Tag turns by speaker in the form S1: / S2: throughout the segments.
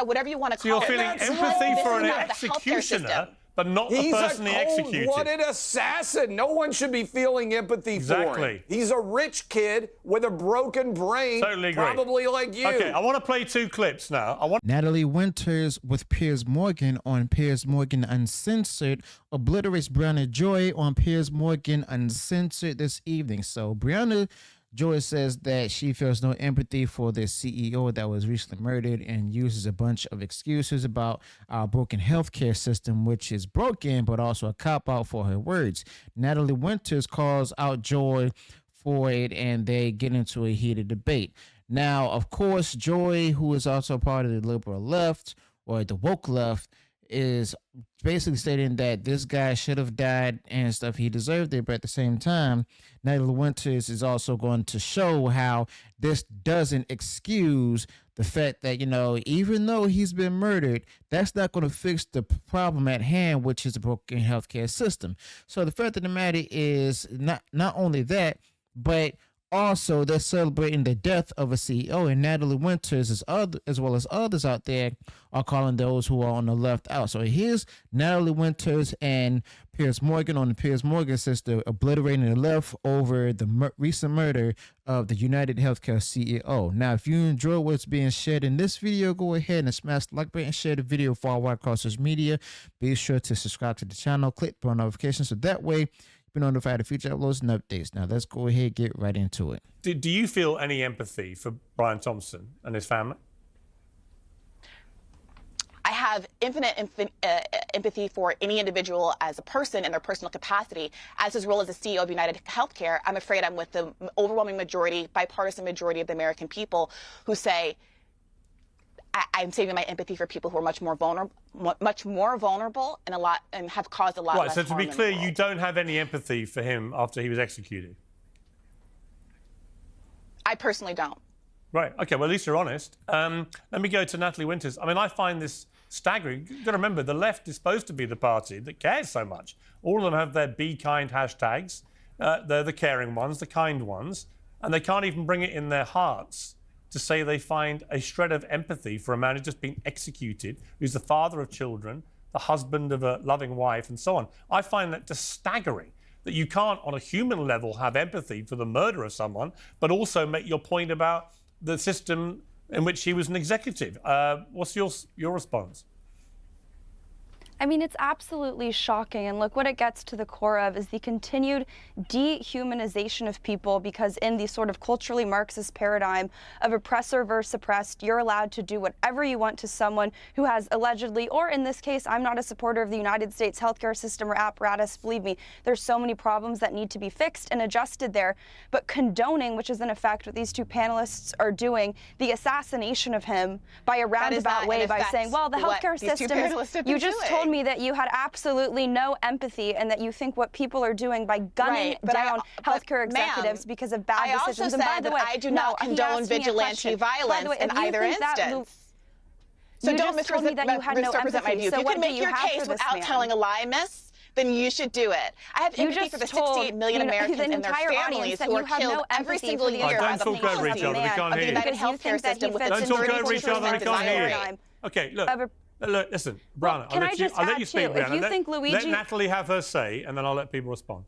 S1: whatever you want to
S2: So
S1: call
S2: you're feeling empathy for an executioner, but not the person he executed.
S3: He's a cold-blooded assassin. No one should be feeling empathy for him. He's a rich kid with a broken brain,
S2: totally agree.
S3: Probably like you.
S2: Okay, I want to play 2 clips now.
S4: Natalie Winters with Piers Morgan on Piers Morgan Uncensored obliterates Briahna Joy on Piers Morgan Uncensored this evening. So Briahna Joy says that she feels no empathy for the CEO that was recently murdered and uses a bunch of excuses about our broken healthcare system, which is broken, but also a cop-out for her words. Natalie Winters calls out Joy for it, and they get into a heated debate. Now, of course, Joy, who is also part of the liberal left or the woke left, is basically stating that this guy should have died and stuff. He deserved it, but at the same time, Natalie Winters is also going to show how this doesn't excuse the fact that, you know, even though he's been murdered, that's not going to fix the problem at hand, which is a broken healthcare system. So the fact of the matter is not only that, but also they're celebrating the death of a CEO, and Natalie Winters, as well as others out there, are calling those who are on the left out. So here's Natalie Winters and Piers Morgan on the Piers Morgan sister obliterating the left over the recent murder of the United Healthcare CEO. Now, if you enjoy what's being shared in this video, go ahead and smash the like button and share the video far wide across social media. Be sure to subscribe to the channel, click bell notifications, so that way be notified of future uploads and updates. Now, let's go ahead and get right into it.
S2: Do you feel any empathy for Brian Thompson and his family?
S1: I have infinite empathy for any individual as a person in their personal capacity. As his role as the CEO of United Healthcare, I'm afraid I'm with the overwhelming majority, bipartisan majority of the American people who say, I'm saving my empathy for people who are much more vulnerable, and have caused a lot less harm.
S2: Right. So to be clear, you don't have any empathy for him after he was executed.
S1: I personally don't.
S2: Right. Okay. Well, at least you're honest. Let me go to Natalie Winters. I mean, I find this staggering. You've got to remember, the left is supposed to be the party that cares so much. All of them have their "Be Kind" hashtags. They're the caring ones, the kind ones, and they can't even bring it in their hearts to say they find a shred of empathy for a man who's just been executed, who's the father of children, the husband of a loving wife, and so on. I find that just staggering, that you can't, on a human level, have empathy for the murder of someone, but also make your point about the system in which he was an executive. What's your response?
S5: I mean, it's absolutely shocking. And look, what it gets to the core of is the continued dehumanization of people, because in the sort of culturally Marxist paradigm of oppressor versus oppressed, you're allowed to do whatever you want to someone who has allegedly, or in this case, I'm not a supporter of the United States healthcare system or apparatus. Believe me, there's so many problems that need to be fixed and adjusted there. But condoning, which is in effect what these two panelists are doing, the assassination of him by a roundabout way by saying, well, the healthcare system is, you just told me that you had absolutely no empathy and that you think what people are doing by gunning down healthcare executives because of bad decisions. And by the way,
S1: I do not condone vigilante violence in either instance. So don't misrepresent my view. If you can make your case without telling a lie, miss, then you should do it. I have empathy for the 68 million Americans and their families who are killed every single year by the policy of the United Healthcare system with its dirty treatment and violence.
S2: Okay, look, listen, Briahna, I'll let you speak, Briahna. Let Natalie have her say, and then I'll let people respond.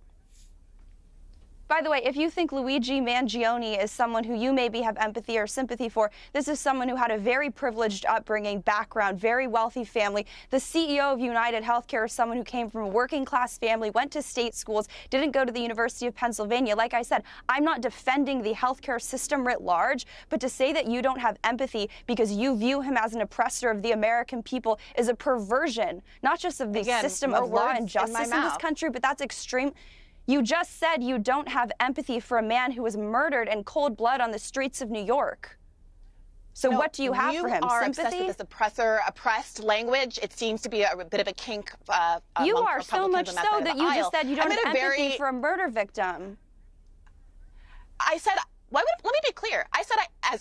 S5: By the way, if you think Luigi Mangione is someone who you maybe have empathy or sympathy for, this is someone who had a very privileged upbringing, background, very wealthy family. The CEO of United Healthcare is someone who came from a working class family, went to state schools, didn't go to the University of Pennsylvania. Like I said, I'm not defending the healthcare system writ large, but to say that you don't have empathy because you view him as an oppressor of the American people is a perversion, not just of the system of law and justice in this country, but that's extreme. You just said you don't have empathy for a man who was murdered in cold blood on the streets of New York. So what do you have for him?
S1: You are
S5: Sympathy?
S1: obsessed with this oppressed language. It seems to be a bit of a kink.
S5: You are so much so that you just said you don't have empathy for a murder victim.
S1: I said, let me be clear. I said as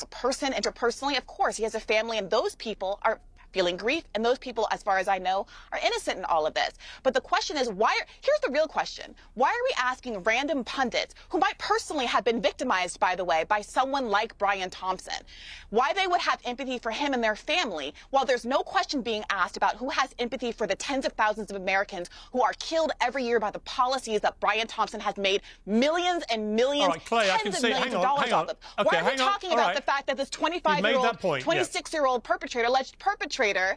S1: a person, interpersonally, of course, he has a family, and those people are feeling grief. And those people, as far as I know, are innocent in all of this. But the question is, here's the real question. Why are we asking random pundits, who might personally have been victimized, by the way, by someone like Brian Thompson, why they would have empathy for him and their family, while there's no question being asked about who has empathy for the tens of thousands of Americans who are killed every year by the policies that Brian Thompson has made millions and millions,
S2: Clay,
S1: tens of millions of dollars off of. Why are we talking about the fact that this 25-year-old, 26-year-old perpetrator, alleged perpetrator,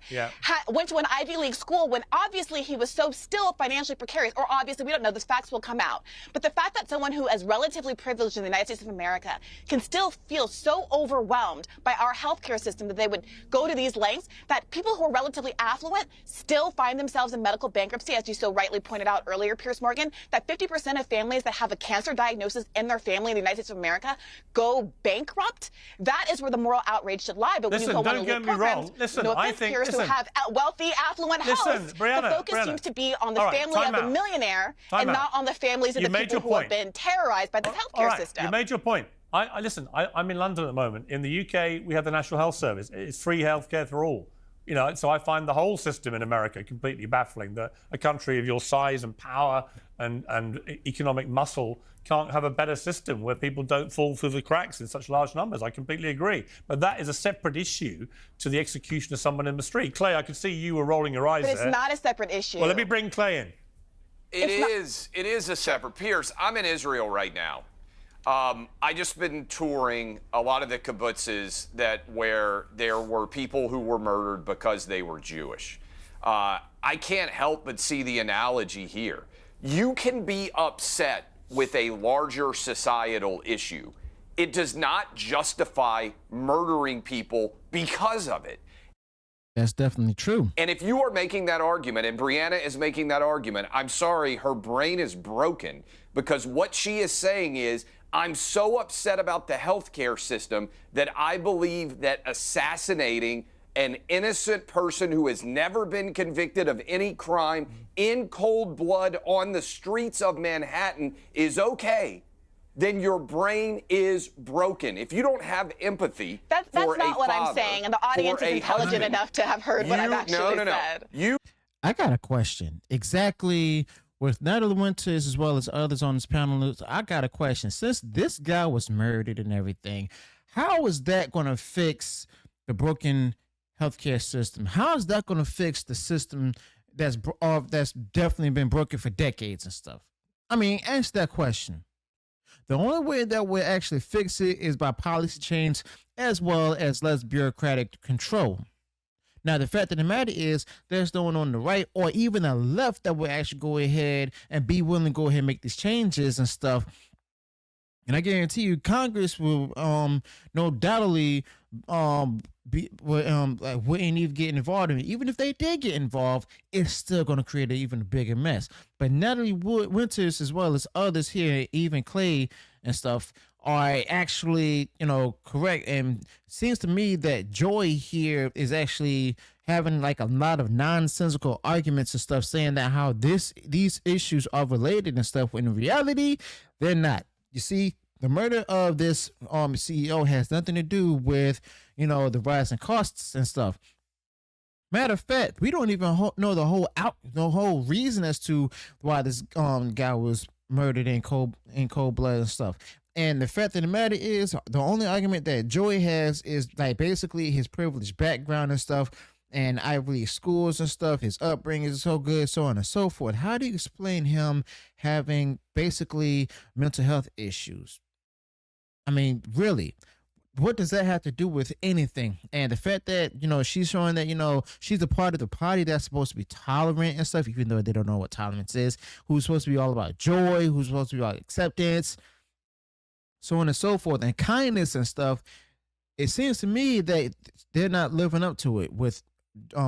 S1: went to an Ivy League school when obviously he was so still financially precarious, or obviously we don't know, the facts will come out. But the fact that someone who is relatively privileged in the United States of America can still feel so overwhelmed by our healthcare system that they would go to these lengths, that people who are relatively affluent still find themselves in medical bankruptcy, as you so rightly pointed out earlier, Piers Morgan, that 50% of families that have a cancer diagnosis in their family in the United States of America go bankrupt. That is where the moral outrage should lie. But when you go on elite programs, no offense, Piers, who have wealthy, affluent hosts, the focus seems to be on the family of the millionaire and not on the families of the people who have been terrorized by this healthcare system.
S2: You made your point. Listen, I'm in London at the moment. In the UK, we have the National Health Service. It's free healthcare for all. You know, so I find the whole system in America completely baffling, that a country of your size and power and economic muscle can't have a better system where people don't fall through the cracks in such large numbers. I completely agree. But that is a separate issue to the execution of someone in the street. Clay, I could see you were rolling your eyes there.
S1: But it's not a separate issue.
S2: Well, let me bring Clay in.
S3: It is a separate. Piers, I'm in Israel right now. I just been touring a lot of the kibbutzes where there were people who were murdered because they were Jewish. I can't help but see the analogy here. You can be upset with a larger societal issue. It does not justify murdering people because of it.
S4: That's definitely true.
S3: And if you are making that argument, and Briahna is making that argument, I'm sorry, her brain is broken, because what she is saying is, I'm so upset about the healthcare system that I believe that assassinating an innocent person who has never been convicted of any crime in cold blood on the streets of Manhattan is okay. Then your brain is broken. If you don't have empathy
S1: that's not what I'm saying, and the audience is intelligent enough to have heard what I've actually said.
S4: I got a question. Exactly. With Natalie Winters as well as others on this panel, I got a question. Since this guy was murdered and everything, how is that going to fix the broken healthcare system? How is that going to fix the system that's definitely been broken for decades and stuff? I mean, answer that question. The only way that we'll actually fix it is by policy change as well as less bureaucratic control. Now, the fact of the matter is there's no one on the right or even the left that will actually go ahead and be willing to go ahead and make these changes and stuff. And I guarantee you, Congress will no doubtly wouldn't even get involved in it. Even if they did get involved, it's still going to create an even bigger mess. But Natalie Winters, as well as others here, even Clay and stuff, are actually, correct. And it seems to me that Joy here is actually having like a lot of nonsensical arguments and stuff, saying that how these issues are related and stuff, when in reality, they're not. You see, the murder of this CEO has nothing to do with, the rise in costs and stuff. Matter of fact, we don't even know the whole reason as to why this guy was murdered in cold blood and stuff. And the fact of the matter is, the only argument that Joey has is like basically his privileged background and stuff, and Ivy League schools and stuff. His upbringing is so good, so on and so forth. How do you explain him having basically mental health issues? I mean, really, what does that have to do with anything? And the fact that, she's showing that, she's a part of the party that's supposed to be tolerant and stuff, even though they don't know what tolerance is, who's supposed to be all about joy, who's supposed to be about acceptance, so on and so forth, and kindness and stuff. It seems to me that they're not living up to it, with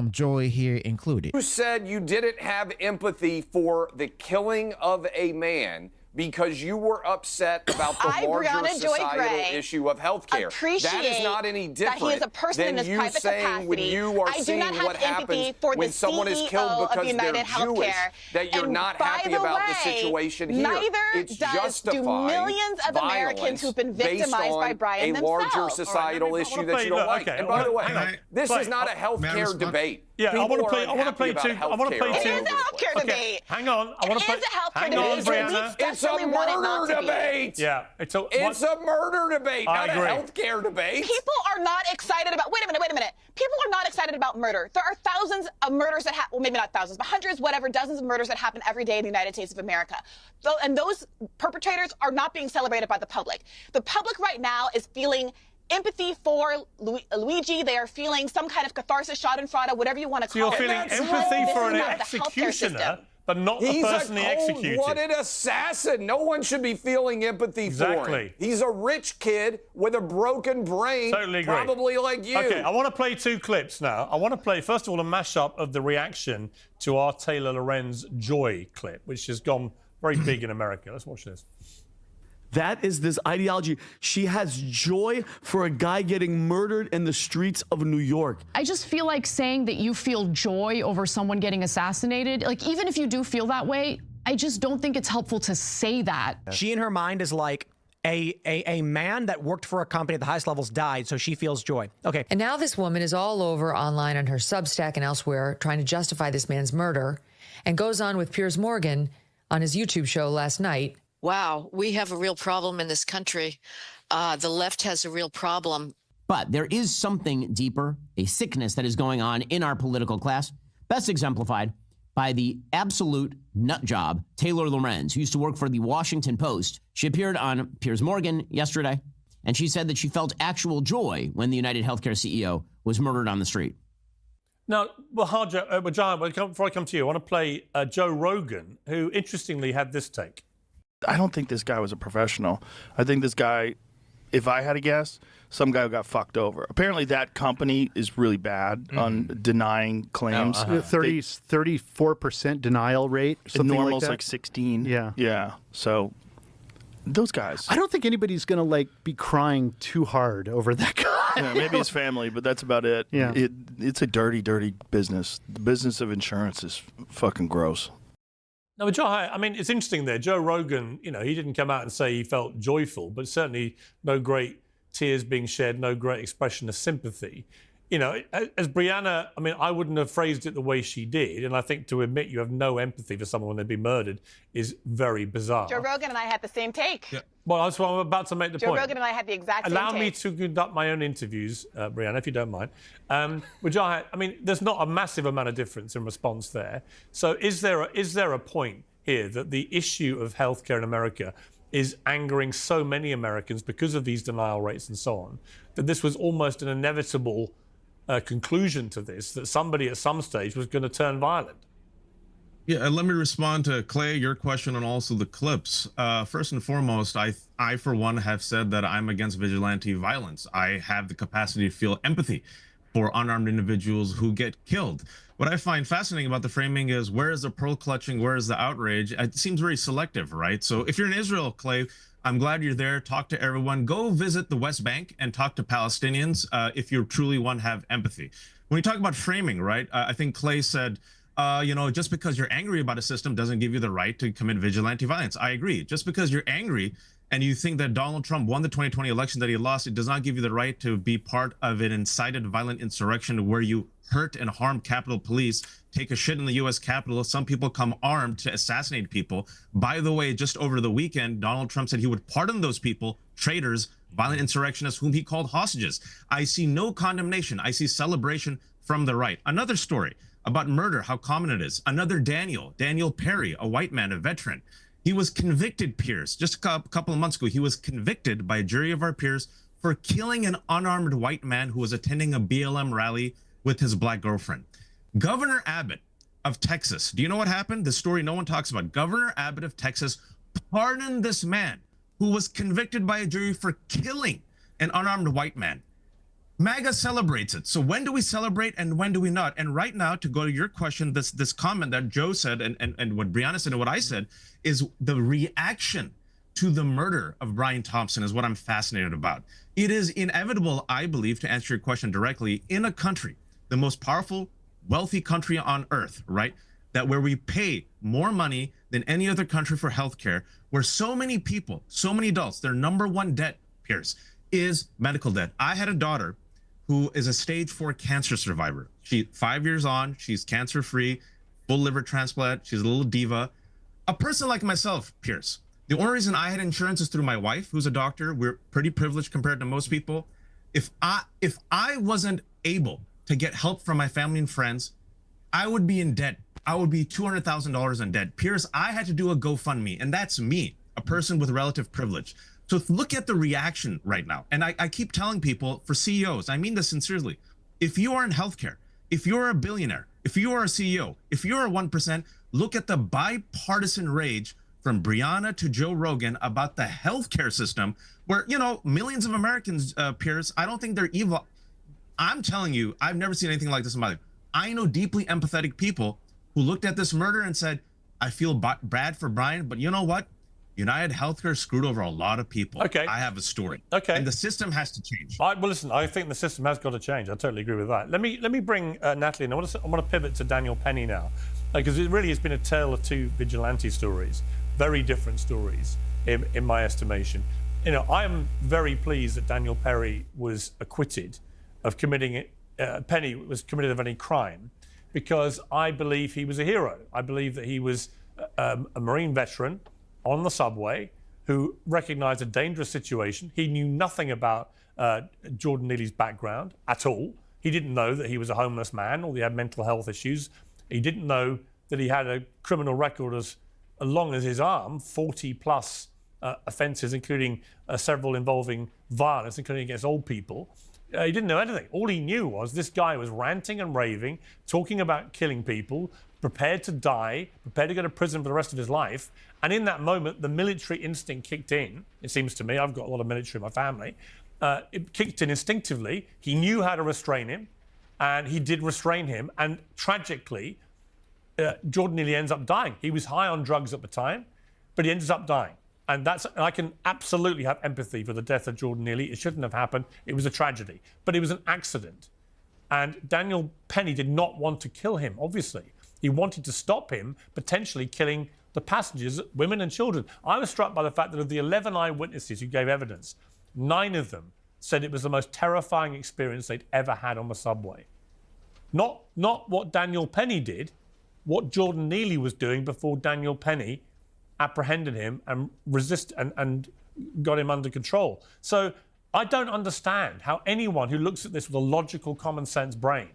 S4: Joy here included.
S3: You said you didn't have empathy for the killing of a man because you were upset about the larger societal issue of healthcare. That is not any different
S1: that he is a person
S3: than
S1: in his
S3: you
S1: private
S3: saying
S1: capacity.
S3: when you are seeing what happens when someone is killed because they're Jewish, that you're not happy about the situation here. It's justifying
S1: millions of Americans who've been victimized by Brian
S3: a larger societal issue that you don't like. And by the way, this is not a healthcare debate.
S2: Yeah, I want to play two.
S1: It is a healthcare debate.
S2: Hang on, I want to play.
S1: It is a healthcare
S2: debate.
S3: Briahna. It's a murder debate.
S2: Yeah, it's a
S3: murder debate, not a healthcare debate.
S1: People are not excited about. Wait a minute. People are not excited about murder. There are thousands of murders that happen. Well, maybe not thousands, but hundreds, whatever, dozens of murders that happen every day in the United States of America. And those perpetrators are not being celebrated by the public. The public right now is feeling empathy for Luigi. They are feeling some kind of catharsis, schadenfreude, whatever you want to call it.
S2: So you're feeling empathy for an executioner, but not the person he executed.
S3: He's a cold-blooded assassin. No one should be feeling empathy for him. He's a rich kid with a broken brain, probably like you.
S2: Okay, I want to play two clips now. I want to play, first of all, a mashup of the reaction to our Taylor Lorenz Joy clip, which has gone very big in America. Let's watch this.
S6: That is this ideology. She has joy for a guy getting murdered in the streets of New York.
S7: I just feel like saying that you feel joy over someone getting assassinated, like even if you do feel that way, I just don't think it's helpful to say that.
S8: She in her mind is like, a man that worked for a company at the highest levels died, so she feels joy. Okay.
S9: And now this woman is all over online on her Substack and elsewhere trying to justify this man's murder, and goes on with Piers Morgan on his YouTube show last night.
S10: Wow, we have a real problem in this country. The left has a real problem.
S11: But there is something deeper, a sickness that is going on in our political class, best exemplified by the absolute nut job, Taylor Lorenz, who used to work for the Washington Post. She appeared on Piers Morgan yesterday, and she said that she felt actual joy when the United Healthcare CEO was murdered on the street.
S2: Now, Briahna, before I come to you, I want to play Joe Rogan, who interestingly had this take.
S12: I don't think this guy was a professional. I think this guy, if I had to guess, some guy who got fucked over. Apparently that company is really bad on denying claims.
S13: 34% denial rate.
S12: Something normal's
S13: like,
S12: like 16.
S13: Yeah.
S12: Yeah. So those guys.
S13: I don't think anybody's going to be crying too hard over that guy.
S12: Yeah, maybe his family, but that's about it.
S13: Yeah.
S12: It's a dirty, dirty business. The business of insurance is fucking gross.
S2: No, Joe, I mean, it's interesting there. Joe Rogan, he didn't come out and say he felt joyful, but certainly no great tears being shed, no great expression of sympathy. As Briahna, I mean, I wouldn't have phrased it the way she did. And I think to admit you have no empathy for someone when they've been murdered is very bizarre.
S1: Joe Rogan and I had the same take.
S2: Yeah. Well, that's what I'm about to make the point.
S1: Joe Rogan and I had the exact same take.
S2: Allow me to conduct my own interviews, Briahna, if you don't mind. Which I mean, there's not a massive amount of difference in response there. So is there a point here that the issue of healthcare in America is angering so many Americans because of these denial rates and so on, that this was almost an inevitable conclusion to this, that somebody at some stage was going to turn violent?
S14: Yeah, and let me respond to Clay, your question, and also the clips. First and foremost, I for one have said that I'm against vigilante violence. I have the capacity to feel empathy for unarmed individuals who get killed. What I find fascinating about the framing is, where is the pearl clutching? Where is the outrage? It seems very selective, right? So if you're in Israel, Clay, I'm glad you're there. Talk to everyone. Go visit the West Bank and talk to Palestinians if you truly want to have empathy. When you talk about framing, right, I think Clay said, just because you're angry about a system doesn't give you the right to commit vigilante violence. I agree. Just because you're angry and you think that Donald Trump won the 2020 election that he lost, it does not give you the right to be part of an incited violent insurrection where you hurt and harm Capitol Police, take a shit in the U.S. Capitol. Some people come armed to assassinate people. By the way, just over the weekend, Donald Trump said he would pardon those people, traitors, violent insurrectionists whom he called hostages. I see no condemnation. I see celebration from the right. Another story about murder, how common it is. Another Daniel Perry, a white man, a veteran. He was convicted, Piers, just a couple of months ago. He was convicted by a jury of our peers for killing an unarmed white man who was attending a BLM rally with his black girlfriend. Governor Abbott of Texas, do you know what happened? The story no one talks about. Governor Abbott of Texas pardoned this man who was convicted by a jury for killing an unarmed white man. MAGA celebrates it. So when do we celebrate and when do we not? And right now, to go to your question, this comment that Joe said and what Briahna said and what I said is the reaction to the murder of Brian Thompson is what I'm fascinated about. It is inevitable, I believe, to answer your question directly, in a country, the most powerful, wealthy country on earth, right? That where we pay more money than any other country for healthcare, where so many people, so many adults, their number one debt, Piers, is medical debt. I had a daughter who is a stage 4 cancer survivor. She's 5 years on, she's cancer-free, full liver transplant, she's a little diva. A person like myself, Piers, the only reason I had insurance is through my wife, who's a doctor. We're pretty privileged compared to most people. If I wasn't able to get help from my family and friends, I would be in debt. I would be $200,000 in debt. Piers, I had to do a GoFundMe, and that's me, a person with relative privilege. So look at the reaction right now. And I keep telling people, for CEOs, I mean this sincerely, if you are in healthcare, if you're a billionaire, if you are a CEO, if you're a 1%, look at the bipartisan rage from Briahna to Joe Rogan about the healthcare system, where, you know, millions of Americans, Piers, I don't think they're evil. I'm telling you, I've never seen anything like this in my life. I know deeply empathetic people who looked at this murder and said, I feel bad for Brian, but you know what? United Healthcare screwed over a lot of people.
S2: Okay.
S14: I have a story.
S2: Okay.
S14: And the system has to change.
S2: Well, listen, I think the system has got to change. I totally agree with that. Let me bring Natalie in. I want to pivot to Daniel Penny now, because it really has been a tale of two vigilante stories, very different stories in my estimation. You know, I am very pleased that Daniel Penny was acquitted of committing Penny was committed of any crime, because I believe he was a hero. I believe that he was a Marine veteran on the subway who recognized a dangerous situation. He knew nothing about Jordan Neely's background at all. He didn't know that he was a homeless man or he had mental health issues. He didn't know that he had a criminal record as long as his arm, 40 plus offenses, including several involving violence, including against old people. He didn't know anything. All he knew was this guy was ranting and raving, talking about killing people, prepared to die, prepared to go to prison for the rest of his life. And in that moment, the military instinct kicked in. It seems to me, I've got a lot of military in my family. It kicked in instinctively. He knew how to restrain him, and he did restrain him. And tragically, Jordan Neely ends up dying. He was high on drugs at the time, but he ends up dying. And I can absolutely have empathy for the death of Jordan Neely. It shouldn't have happened. It was a tragedy, but it was an accident. And Daniel Penny did not want to kill him, obviously. He wanted to stop him potentially killing the passengers, women and children. I was struck by the fact that of the 11 eyewitnesses who gave evidence, 9 of them said it was the most terrifying experience they'd ever had on the subway. Not what Daniel Penny did, what Jordan Neely was doing before Daniel Penny apprehended him and and got him under control. So I don't understand how anyone who looks at this with a logical, common sense brain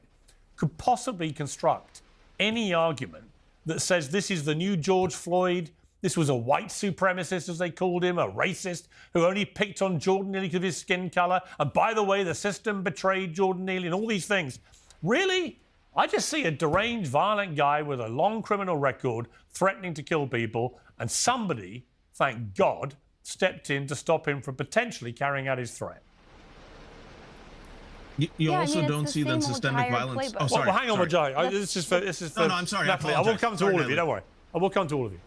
S2: could possibly construct any argument that says this is the new George Floyd, this was a white supremacist, as they called him, a racist who only picked on Jordan Neely because of his skin color. And by the way, the system betrayed Jordan Neely and all these things. Really? I just see a deranged, violent guy with a long criminal record threatening to kill people, and somebody, thank God, stepped in to stop him from potentially carrying out his threat.
S14: You also don't see the systemic violence. Oh, sorry.
S2: Well, hang on, Majai. This is for
S14: No, I'm sorry.
S2: Natalie. I will come to all of you. Don't worry. I will come to all of you.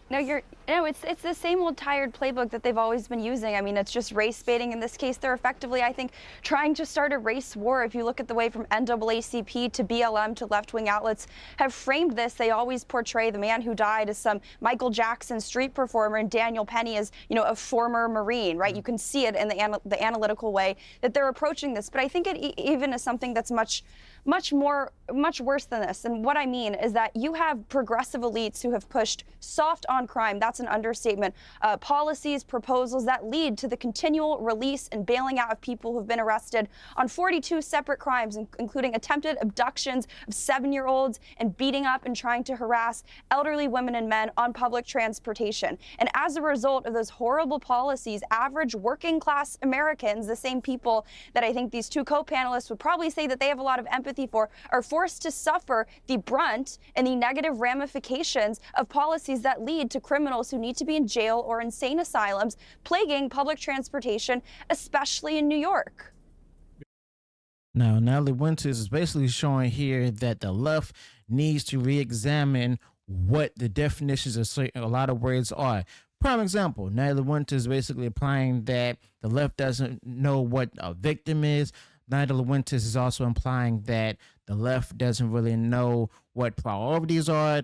S5: No, it's the same old tired playbook that they've always been using. I mean, it's just race baiting. In this case, they're effectively, I think, trying to start a race war. If you look at the way from NAACP to BLM to left-wing outlets have framed this, they always portray the man who died as some Michael Jackson street performer and Daniel Penny as, you know, a former Marine, right? You can see it in the analytical way that they're approaching this. But I think it even is something that's much worse than this. And what I mean is that you have progressive elites who have pushed soft on crime, that's an understatement, policies, proposals that lead to the continual release and bailing out of people who've been arrested on 42 separate crimes, including attempted abductions of 7-year-olds and beating up and trying to harass elderly women and men on public transportation. And as a result of those horrible policies, average working class Americans, the same people that I think these two co-panelists would probably say that they have a lot of empathy for, are forced to suffer the brunt and the negative ramifications of policies that lead to criminals who need to be in jail or insane asylums, plaguing public transportation, especially in New York.
S4: Now, Natalie Winters is basically showing here that the left needs to re-examine what the definitions of a lot of words are. Prime example, Natalie Winters is basically implying that the left doesn't know what a victim is. Natalie Winters is also implying that the left doesn't really know what priorities are.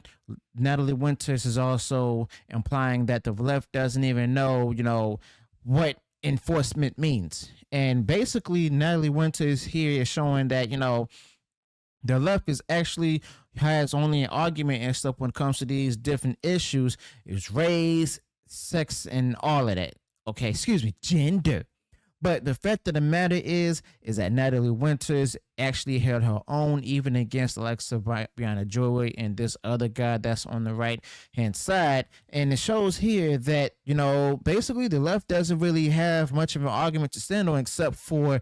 S4: Natalie Winters is also implying that the left doesn't even know, what enforcement means. And basically, Natalie Winters here is showing that, the left is actually has only an argument and stuff when it comes to these different issues. It's race, sex, and all of that. Okay, excuse me, gender. But the fact of the matter is that Natalie Winters actually held her own even against Alexa Briahna Joy and this other guy that's on the right-hand side. And it shows here that, basically the left doesn't really have much of an argument to stand on except for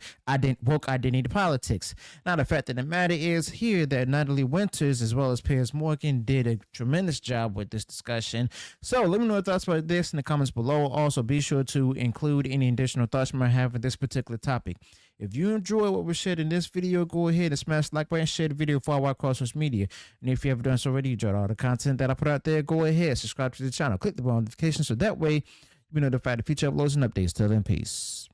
S4: woke identity politics. Now, the fact of the matter is here that Natalie Winters as well as Piers Morgan did a tremendous job with this discussion. So let me know your thoughts about this in the comments below. Also, be sure to include any additional thoughts you might have with this particular topic. If you enjoy what we shared in this video, go ahead and smash the like button, share the video far wide across social media. And if you haven't done so already, you enjoyed all the content that I put out there, go ahead, subscribe to the channel, click the bell notification so that way you'll be notified of future uploads and updates. Till then, peace.